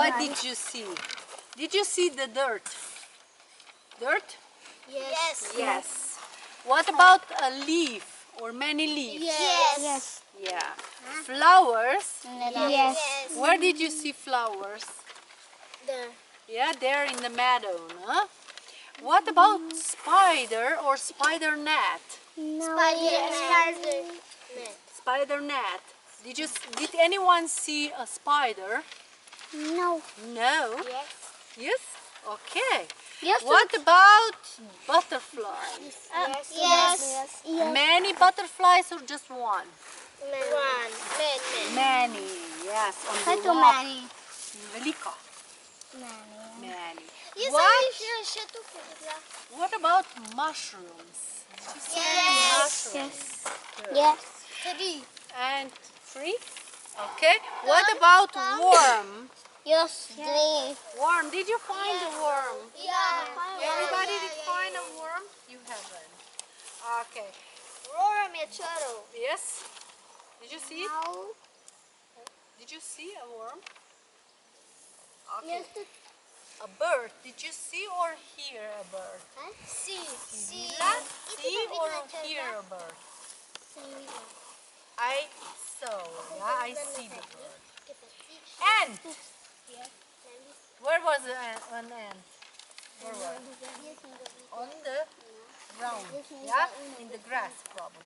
What did you see? Did you see the dirt? Dirt? Yes. Yes. What about a leaf or many leaves? Yes. Yeah. Flowers? Yes. Where did you see flowers? There. Yeah, there in the meadow, huh? What about spider or spider net? Spider. Spider net. Did anyone see a spider? No. No. Yes. Yes? Okay. Yes. What about butterflies? Yes. Many butterflies or just one? One. Many. Yes. On Why the too walk. many? Велика. Many. Many. Yes. What about mushrooms? Did you see any Yes. mushrooms? Good. Yes. Three. And three? Okay. What about worm? Yes. Three. Worm. Did you find a worm? Yeah. Everybody did find a worm? You haven't. Okay. Yes? Did you see it? No. Did you see a worm? Okay. Yes. A bird. Did you see or hear a bird? See. See or hear a bird? I saw. Yeah, I see the bird. Ant. Where was an ant? Where was it? On the ground. Yeah, in the grass probably.